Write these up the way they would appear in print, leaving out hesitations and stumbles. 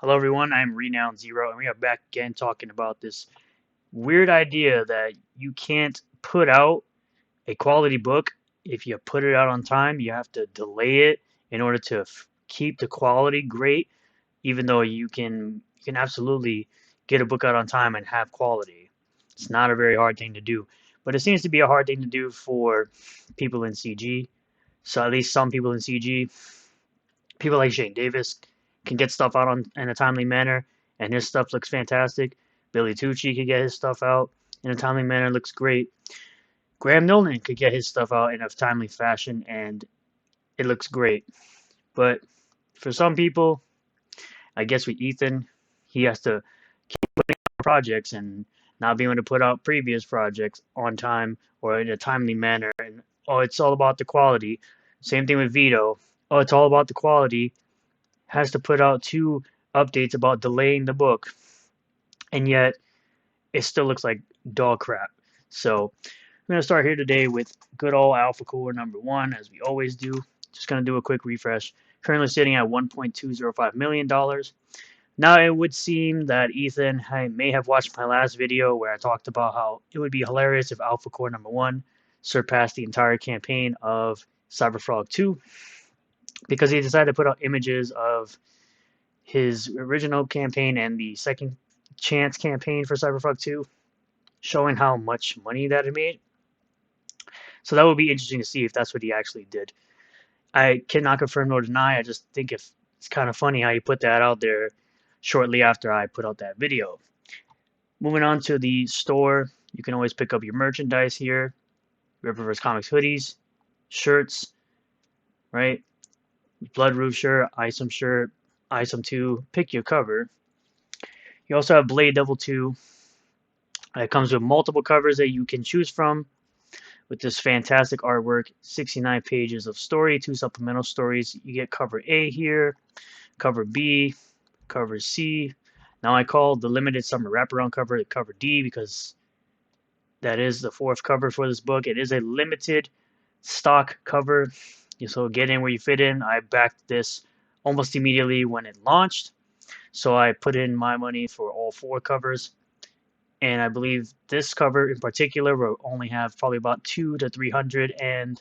Hello everyone, I'm Renowned Zero, and we are back again talking about this weird idea that you can't put out a quality book. If you put it out on time, you have to delay it in order to keep the quality great, even though you can absolutely get a book out on time and have quality. It's not a very hard thing to do, but it seems to be a hard thing to do for people in CG. So at least some people in CG, people like Shane Davis can get stuff out in a timely manner, and his stuff looks fantastic. Billy Tucci could get his stuff out in a timely manner, looks great. Graham Nolan could get his stuff out in a timely fashion, and it looks great. But for some people, I guess with Ethan, he has to keep putting out projects and not being able to put out previous projects on time or in a timely manner. And oh, it's all about the quality. Same thing with Vito. Oh, it's all about the quality. Has to put out two updates about delaying the book, and yet it still looks like dog crap. So I'm gonna start here today with good old Alpha Core number one, as we always do. Just gonna do a quick refresh. Currently sitting at $1.205 million. Now it would seem that Ethan may have watched my last video where I talked about how it would be hilarious if Alpha Core number one surpassed the entire campaign of Cyberfrog 2, because he decided to put out images of his original campaign and the second chance campaign for Cyberpunk 2, showing how much money that it made. So that would be interesting to see if that's what he actually did. I cannot confirm nor deny. I just think if it's kind of funny how you put that out there shortly after I put out that video. Moving on to the store, you can always pick up your merchandise here. Riververse Comics hoodies, shirts, right? Blood Roof shirt, Isom 2, pick your cover. You also have Blade Devil 2. It comes with multiple covers that you can choose from with this fantastic artwork, 69 pages of story, 2 supplemental stories. You get cover A here, cover B, cover C. Now I call the limited summer wraparound cover cover D because that is the 4th cover for this book. It is a limited stock cover, so get in where you fit in. I backed this almost immediately when it launched, so I put in my money for all 4 covers. And I believe this cover in particular will only have probably about 2 to 300, and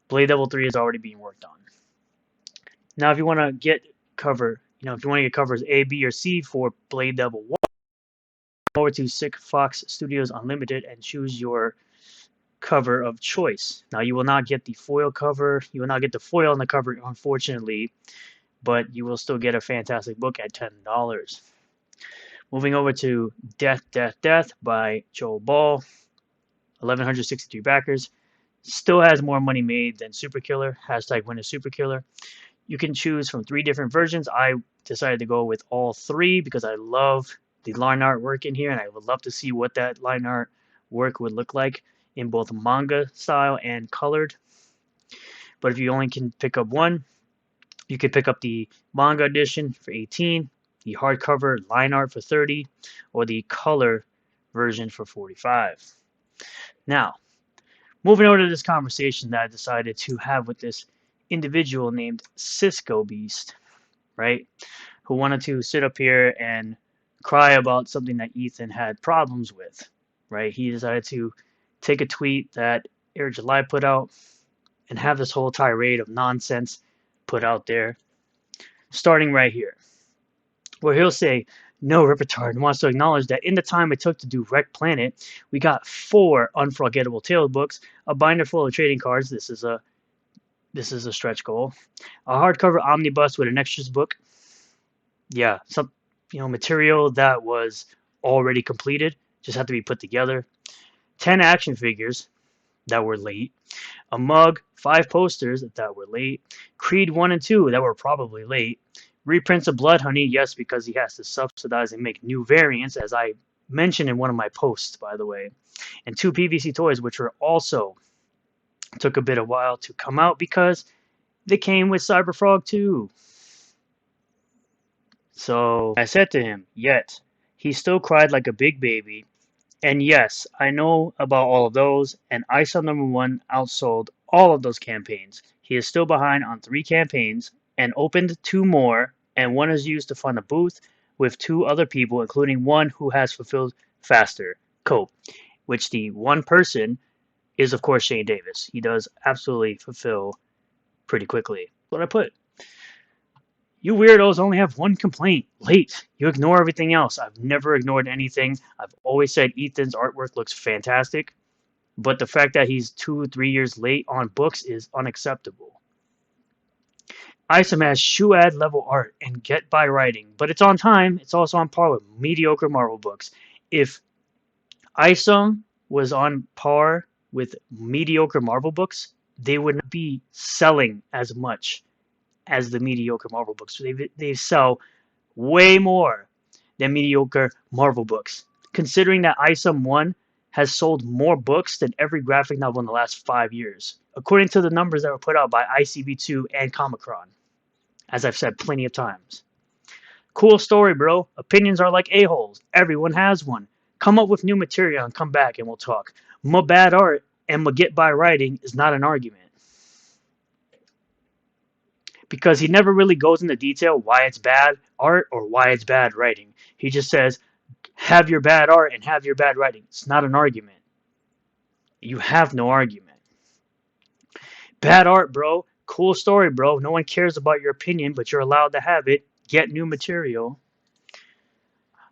Blade Devil 3 is already being worked on. Now, if you want to get if you want to get covers A, B, or C for Blade Devil 1, go over to Sick Fox Studios Unlimited and choose your cover of choice. Now, you will not get the foil cover. You will not get the foil on the cover, unfortunately, but you will still get a fantastic book at $10. Moving over to Death, Death, Death by Joel Ball, 1,163 backers. Still has more money made than Superkiller. Hashtag win a Superkiller. You can choose from 3 different versions. I decided to go with all 3 because I love the line art work in here, and I would love to see what that line art work would look like in both manga style and colored. But if you only can pick up one, you can pick up the manga edition for 18, the hardcover line art for 30, or the color version for 45. Now, moving over to this conversation that I decided to have with this individual named Cisco Beast, right? Who wanted to sit up here and cry about something that Ethan had problems with, right? He decided to take a tweet that Eric July put out and have this whole tirade of nonsense put out there, starting right here, where he'll say, no, Ripetard wants to acknowledge that in the time it took to do Wreck Planet, we got 4 Unforgettable Tales books, a binder full of trading cards. This is a stretch goal. A hardcover omnibus with an extras book. Yeah, some material that was already completed, just had to be put together. 10 action figures that were late. A mug, 5 posters that were late. Creed 1 and 2 that were probably late. Reprints of Blood Honey, yes, because he has to subsidize and make new variants, as I mentioned in one of my posts, by the way. And 2 PVC toys, which were also took a bit of while to come out because they came with Cyberfrog 2. So I said to him, yet he still cried like a big baby. And yes, I know about all of those, and ISO number 1 outsold all of those campaigns. He is still behind on 3 campaigns and opened 2 more and one is used to fund a booth with 2 other people, including one who has fulfilled faster. Cool. Which the one person is, of course, Shane Davis. He does absolutely fulfill pretty quickly. What I put. You weirdos only have one complaint. Late. You ignore everything else. I've never ignored anything. I've always said Ethan's artwork looks fantastic, but the fact that he's 2-3 years late on books is unacceptable. Isom has shoe-ad level art and get by writing, but it's on time. It's also on par with mediocre Marvel books. If Isom was on par with mediocre Marvel books, they would not be selling as much as the mediocre Marvel books. They sell way more than mediocre Marvel books. Considering that Isom 1 has sold more books than every graphic novel in the last 5 years, according to the numbers that were put out by ICB2 and Comicron, as I've said plenty of times. Cool story, bro. Opinions are like a-holes. Everyone has one. Come up with new material and come back and we'll talk. My bad art and my get by writing is not an argument. Because he never really goes into detail why it's bad art or why it's bad writing. He just says, have your bad art and have your bad writing. It's not an argument. You have no argument. Bad art, bro. Cool story, bro. No one cares about your opinion, but you're allowed to have it. Get new material.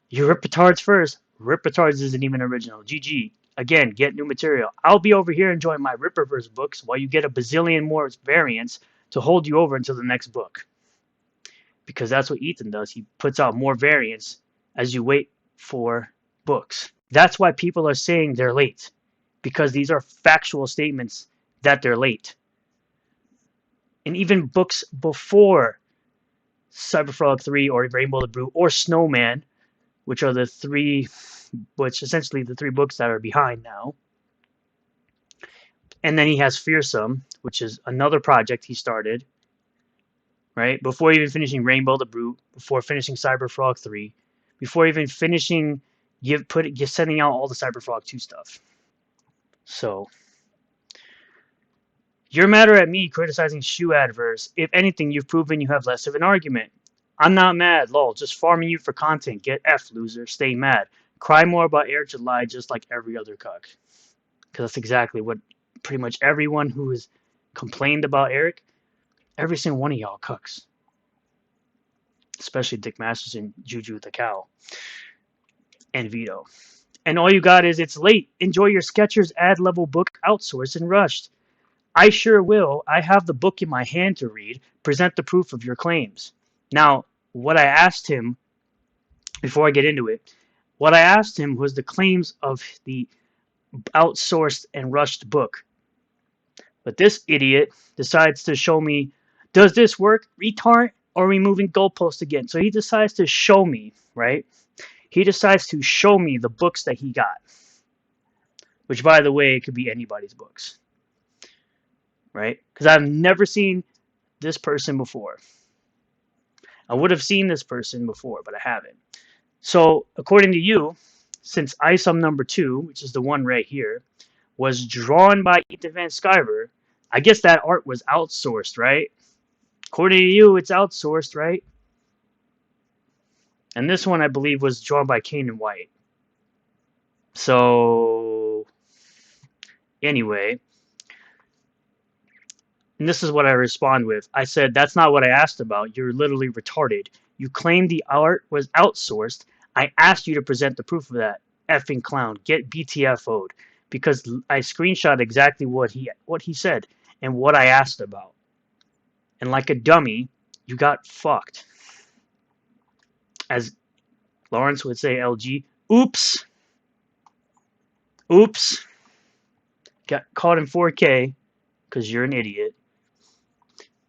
You rip retards first. Rip retards isn't even original. GG. Again, get new material. I'll be over here enjoying my Ripperverse books while you get a bazillion more variants to hold you over until the next book. Because that's what Ethan does. He puts out more variants as you wait for books. That's why people are saying they're late. Because these are factual statements that they're late. And even books before Cyberfrog 3 or Rainbow the Brute or Snowman, which are essentially the 3 books that are behind now. And then he has Fearsome, which is another project he started, right? Before even finishing Rainbow the Brute, before finishing Cyberfrog 3, before even finishing sending out all the Cyberfrog 2 stuff. So, you're madder at me criticizing Shoe Adverse. If anything, you've proven you have less of an argument. I'm not mad, lol. Just farming you for content. Get F, loser. Stay mad. Cry more about Air July just like every other cuck. Because that's exactly what pretty much everyone who has complained about Eric, every single one of y'all cucks. Especially Dick Masterson, Juju the Cow, and Vito. And all you got is it's late. Enjoy your Skechers ad level book outsourced and rushed. I sure will. I have the book in my hand to read. Present the proof of your claims. Now, what I asked him, before I get into it, what I asked him was the claims of the outsourced and rushed book. But this idiot decides to show me, does this work, retard, or removing goalposts again? So he decides to show me, right? He decides to show me the books that he got. Which, by the way, it could be anybody's books. Right? Because I've never seen this person before. I would have seen this person before, but I haven't. So, according to you, since Isom number 2, which is the one right here, was drawn by Ethan Van Sciver, I guess that art was outsourced, right? According to you, it's outsourced, right? And this one, I believe, was drawn by Kanan White. So, anyway, and this is what I respond with. I said, that's not what I asked about. You're literally retarded. You claimed the art was outsourced. I asked you to present the proof of that. Effing clown. Get BTFO'd. Because I screenshot exactly what he said and what I asked about. And like a dummy, you got fucked. As Lawrence would say, LG, oops. Oops. Got caught in 4K because you're an idiot.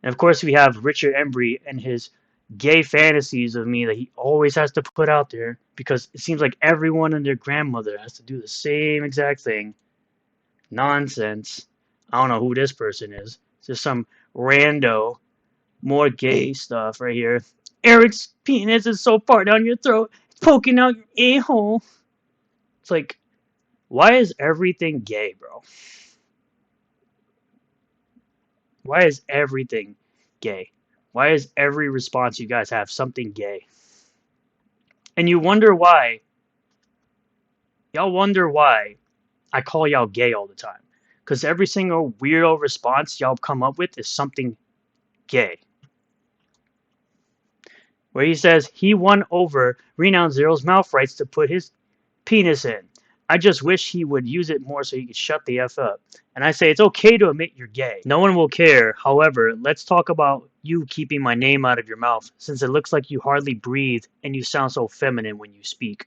And of course we have Richard Embry and his gay fantasies of me that he always has to put out there because it seems like everyone and their grandmother has to do the same exact thing. Nonsense. I don't know who this person is. It's just some rando, more gay stuff right here. Eric's penis is so far down your throat, it's poking out your a-hole. It's like, why is everything gay, bro? Why is everything gay? Why is every response you guys have something gay? And you wonder why. Y'all wonder why I call y'all gay all the time. Because every single weirdo response y'all come up with is something gay. Where he says he won over Renown Zero's mouth rights to put his penis in. I just wish he would use it more so he could shut the F up. And I say it's okay to admit you're gay. No one will care. However, let's talk about you keeping my name out of your mouth, since it looks like you hardly breathe and you sound so feminine when you speak.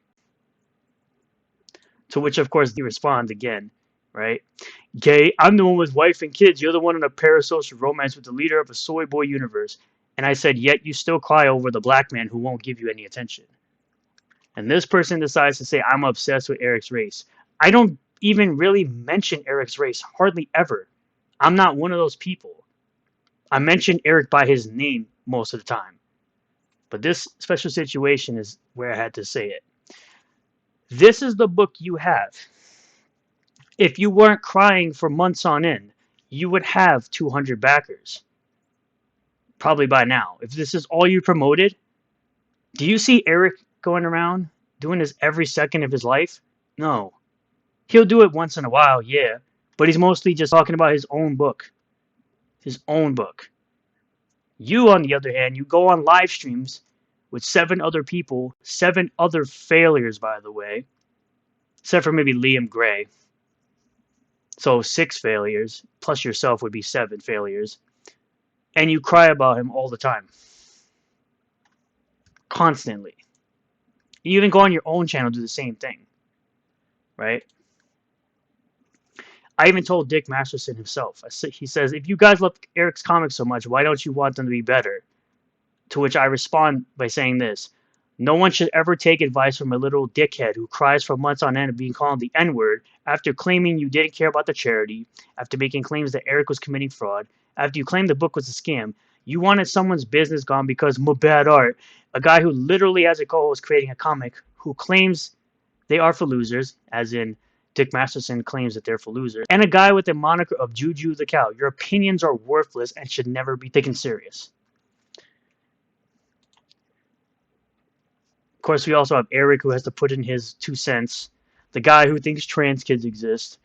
To which, of course, he responds again, right? Gay, I'm the one with wife and kids. You're the one in a parasocial romance with the leader of a soy boy universe. And I said, yet you still cry over the black man who won't give you any attention. And this person decides to say, I'm obsessed with Eric's race. I don't even really mention Eric's race, hardly ever. I'm not one of those people. I mention Eric by his name most of the time. But this special situation is where I had to say it. This is the book you have. If you weren't crying for months on end, you would have 200 backers. Probably by now. If this is all you promoted, do you see Eric going around doing this every second of his life? No. He'll do it once in a while, yeah, but he's mostly just talking about his own book. His own book. You, on the other hand, you go on live streams with 7 other people, 7 other failures, by the way, except for maybe Liam Gray. So 6 failures, plus yourself would be 7 failures. And you cry about him all the time. Constantly. You even go on your own channel, do the same thing. Right? I even told Dick Masterson himself. He says, if you guys love Eric's comics so much, why don't you want them to be better? To which I respond by saying this. No one should ever take advice from a little dickhead who cries for months on end of being called the N-word after claiming you didn't care about the charity, after making claims that Eric was committing fraud, after you claimed the book was a scam. You wanted someone's business gone because of bad art. A guy who literally has a co-host creating a comic who claims they are for losers, as in Dick Masterson claims that they're for losers, and a guy with the moniker of Juju the Cow. Your opinions are worthless and should never be taken serious. Of course, we also have Eric, who has to put in his 2 cents. The guy who thinks trans kids exist.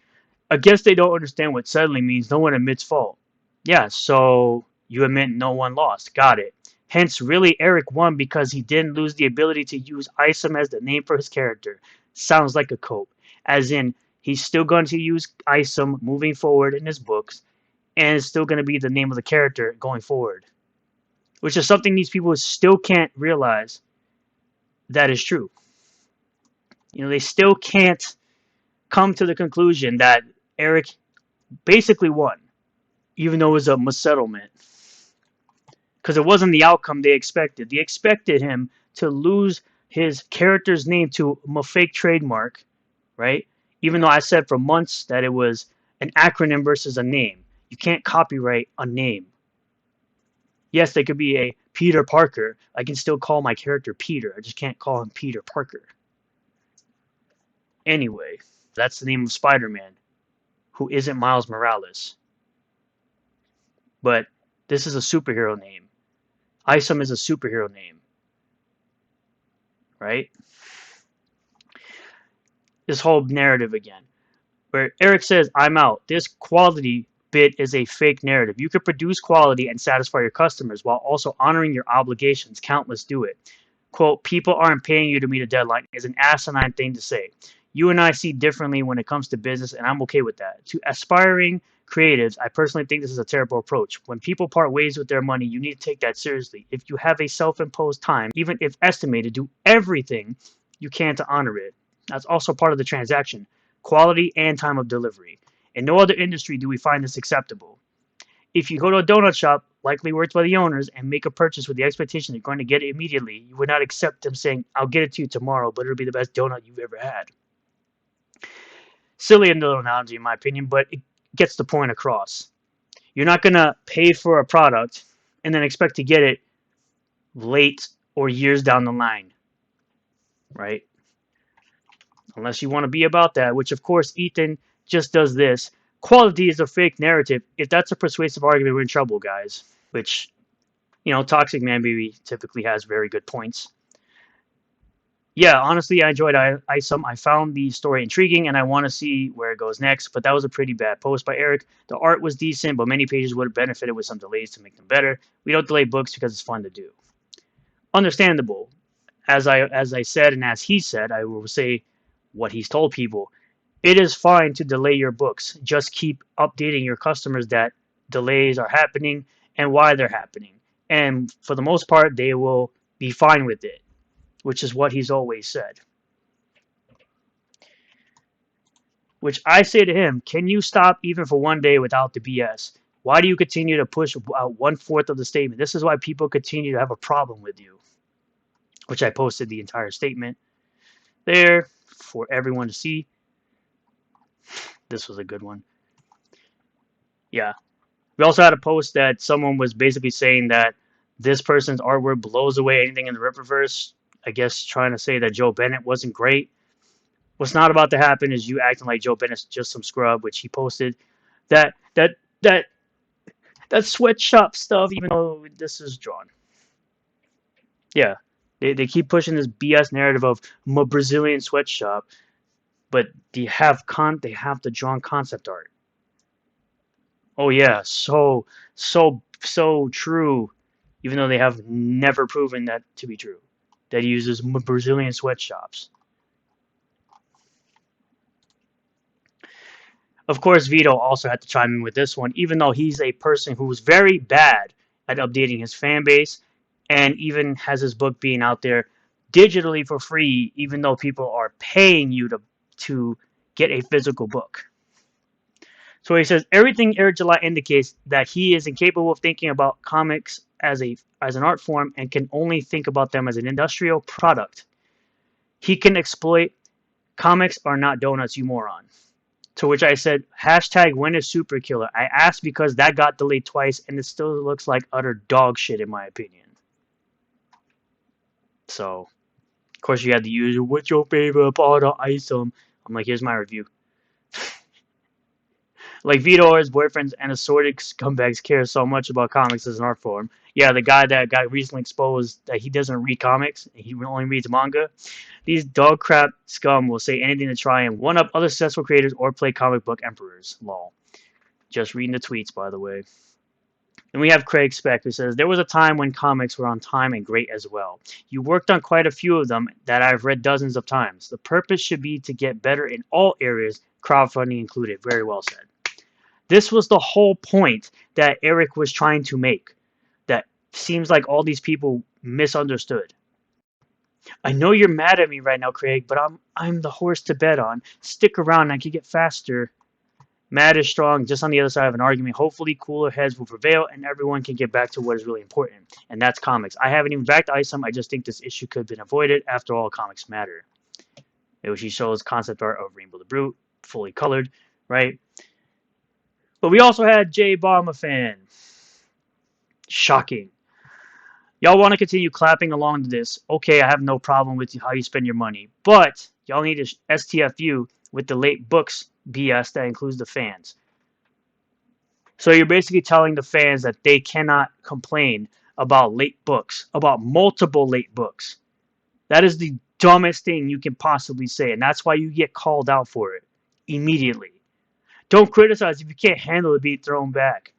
I guess they don't understand what settling means. No one admits fault. Yeah, so you admit no one lost. Got it. Hence, really, Eric won because he didn't lose the ability to use Isom as the name for his character. Sounds like a cope. As in, he's still going to use Isom moving forward in his books, and it's still going to be the name of the character going forward. Which is something these people still can't realize that is true. You know, they still can't come to the conclusion that Eric basically won, even though it was a missettlement. Because it wasn't the outcome they expected. They expected him to lose his character's name to a fake trademark, right? Even though I said for months that it was an acronym versus a name. You can't copyright a name. Yes, they could be a Peter Parker. I can still call my character Peter. I just can't call him Peter Parker. Anyway, that's the name of Spider-Man, who isn't Miles Morales. But this is a superhero name. Isom is a superhero name. Right? This whole narrative again. Where Eric says, I'm out. This quality bit is a fake narrative. You could produce quality and satisfy your customers while also honoring your obligations. Countless do it. Quote, people aren't paying you to meet a deadline is an asinine thing to say. You and I see differently when it comes to business, and I'm okay with that. To aspiring creatives, I personally think this is a terrible approach. When people part ways with their money, you need to take that seriously. If you have a self-imposed time, even if estimated, do everything you can to honor it. That's also part of the transaction. Quality and time of delivery. In no other industry do we find this acceptable. If you go to a donut shop, likely worked by the owners, and make a purchase with the expectation you're going to get it immediately, you would not accept them saying, I'll get it to you tomorrow, but it'll be the best donut you've ever had. Silly little analogy in my opinion, but it gets the point across. You're not going to pay for a product and then expect to get it late or years down the line. Right? Unless you want to be about that, which of course Ethan just does this. Quality is a fake narrative. If that's a persuasive argument, we're in trouble, guys. Which Toxic Man Baby typically has very good points. Yeah, honestly, I enjoyed ISOM. I found the story intriguing, and I want to see where it goes next. But that was a pretty bad post by Eric. The art was decent, but many pages would have benefited with some delays to make them better. We don't delay books because it's fun to do. Understandable. As I said, and as he said, I will say what he's told people. It is fine to delay your books. Just keep updating your customers that delays are happening and why they're happening. And for the most part, they will be fine with it, which is what he's always said. Which I say to him, can you stop even for one day without the BS? Why do you continue to push out 1/4 of the statement? This is why people continue to have a problem with you. Which I posted the entire statement there for everyone to see. This was a good one. Yeah. We also had a post that someone was basically saying that this person's artwork blows away anything in the Rippaverse. I guess trying to say that Joe Bennett wasn't great. What's not about to happen is you acting like Joe Bennett's just some scrub, which he posted. That that that that sweatshop stuff, even though this is drawn. Yeah. They keep pushing this BS narrative of Brazilian sweatshop, but they have the drawn concept art. Oh yeah, so true. Even though they have never proven that to be true. That he uses Brazilian sweatshops. Of course, Vito also had to chime in with this one, even though he's a person who's very bad at updating his fan base and even has his book being out there digitally for free, even though people are paying you to get a physical book. So he says everything Eric July indicates that he is incapable of thinking about comics as an art form and can only think about them as an industrial product. He can exploit comics are not donuts, you moron. To which I said, hashtag when is Super Killer? I asked because that got delayed twice and it still looks like utter dog shit in my opinion. So, of course you had the usual, what's your favorite part of ISOM? I'm like, here's my review. Like Vito or his boyfriends and assorted scumbags care so much about comics as an art form. Yeah, the guy that got recently exposed that he doesn't read comics, he only reads manga. These dog crap scum will say anything to try and one up other successful creators or play comic book emperors. Lol. Just reading the tweets, by the way. And we have Craig Spec who says, there was a time when comics were on time and great as well. You worked on quite a few of them that I've read dozens of times. The purpose should be to get better in all areas, crowdfunding included. Very well said. This was the whole point that Eric was trying to make. That seems like all these people misunderstood. I know you're mad at me right now, Craig, but I'm the horse to bet on. Stick around, I can get faster. Mad is strong, just on the other side of an argument. Hopefully, cooler heads will prevail, and everyone can get back to what is really important, and that's comics. I haven't even backed ISOM. I just think this issue could have been avoided. After all, comics matter. She shows concept art of Rainbow the Brute, fully colored, right? But we also had J Bomb fan. Shocking. Y'all want to continue clapping along to this. Okay, I have no problem with how you spend your money. But y'all need to STFU with the late books BS that includes the fans. So you're basically telling the fans that they cannot complain about late books, about multiple late books. That is the dumbest thing you can possibly say, and that's why you get called out for it immediately. Don't criticize if you can't handle it being thrown back.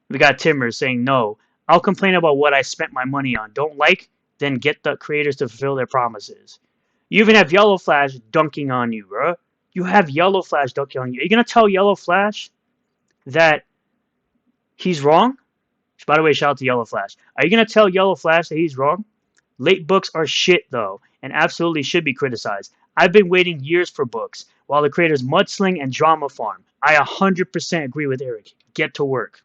We got Timmer saying, no, I'll complain about what I spent my money on. Don't like? Then get the creators to fulfill their promises. You even have Yellow Flash dunking on you, bro. You have Yellow Flash dunking on you. Are you going to tell Yellow Flash that he's wrong? By the way, shout out to Yellow Flash. Are you going to tell Yellow Flash that he's wrong? Late books are shit, though, and absolutely should be criticized. I've been waiting years for books, while the creators mudsling and drama farm. I 100% agree with Eric. Get to work.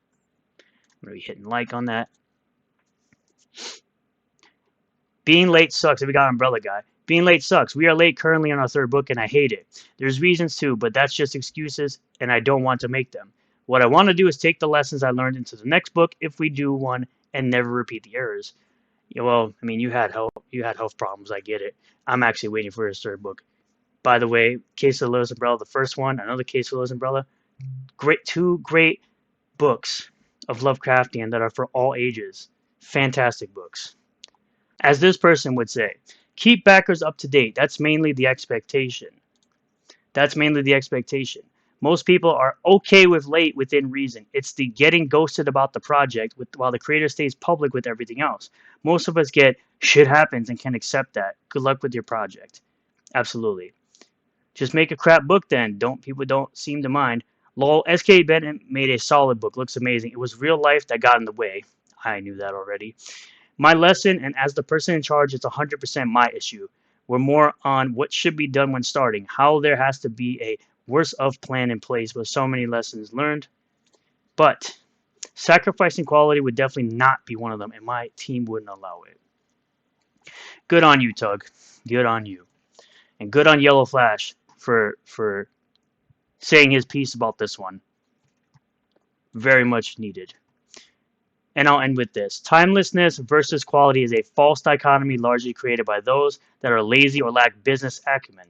I'm going to be hitting like on that. Being late sucks. If we got Umbrella Guy. Being late sucks. We are late currently on our third book, and I hate it. There's reasons too, but that's just excuses, and I don't want to make them. What I want to do is take the lessons I learned into the next book, if we do one, and never repeat the errors. Yeah, well, I mean, you had health problems. I get it. I'm actually waiting for his third book. By the way, Case of Lois Umbrella, the first one, another Case of Lois Umbrella. Two great books. of Lovecraftian that are for all ages. Fantastic books. As this person would say, keep backers up to date. That's mainly the expectation. That's mainly the expectation. Most people are okay with late within reason. It's the getting ghosted about the project while the creator stays public with everything else. Most of us get shit happens and can accept that. Good luck with your project. Absolutely. Just make a crap book then. People don't seem to mind. Lol, SK Bennett made a solid book. Looks amazing. It was real life that got in the way. I knew that already. My lesson, and as the person in charge, it's 100% my issue. We're more on what should be done when starting, how there has to be a worse of plan in place with so many lessons learned. But sacrificing quality would definitely not be one of them, and my team wouldn't allow it. Good on you, Tug. Good on you. And good on Yellow Flash for saying his piece about this one. Very much needed. And I'll end with this. Timelessness versus quality is a false dichotomy largely created by those that are lazy or lack business acumen.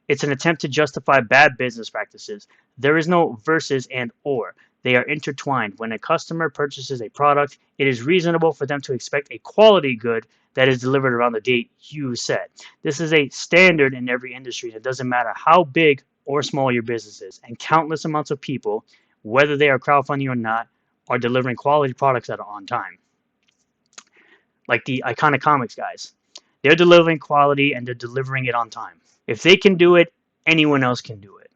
It's an attempt to justify bad business practices. There is no versus and or. They are intertwined. When a customer purchases a product, it is reasonable for them to expect a quality good that is delivered around the date you set. This is a standard in every industry. It doesn't matter how big or small your business is. And countless amounts of people, whether they are crowdfunding or not, are delivering quality products that are on time. Like the Iconic Comics guys. They're delivering quality and they're delivering it on time. If they can do it, anyone else can do it.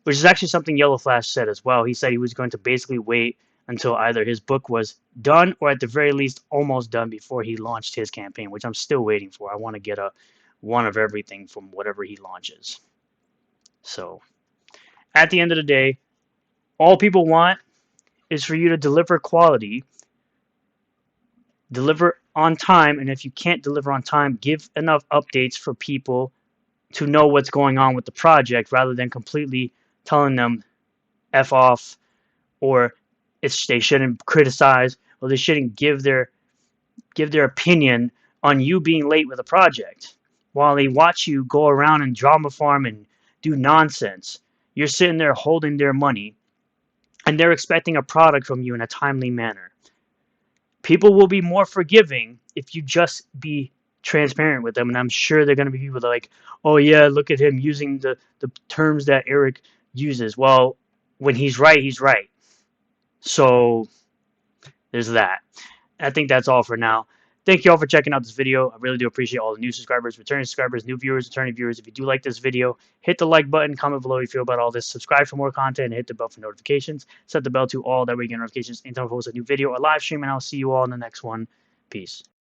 Which is actually something Yellow Flash said as well. He said he was going to basically wait until either his book was done or at the very least almost done before he launched his campaign, which I'm still waiting for. I want to get a one of everything from whatever he launches. So, at the end of the day, all people want is for you to deliver quality, deliver on time, and if you can't deliver on time, give enough updates for people to know what's going on with the project rather than completely telling them F off, or they shouldn't criticize, or they shouldn't give their opinion on you being late with a project. While they watch you go around and drama farm and do nonsense, you're sitting there holding their money and they're expecting a product from you in a timely manner. People will be more forgiving if you just be transparent with them, and I'm sure they're going to be people that are like, oh yeah, look at him using the terms that Eric uses. Well, when he's right, he's right. So there's that. I think that's all for now. Thank you all for checking out this video. I really do appreciate all the new subscribers, returning subscribers, new viewers, returning viewers. If you do like this video, hit the like button, comment below how you feel about all this, subscribe for more content, and hit the bell for notifications. Set the bell to all, that way you get notifications anytime I post a new video or live stream, and I'll see you all in the next one. Peace.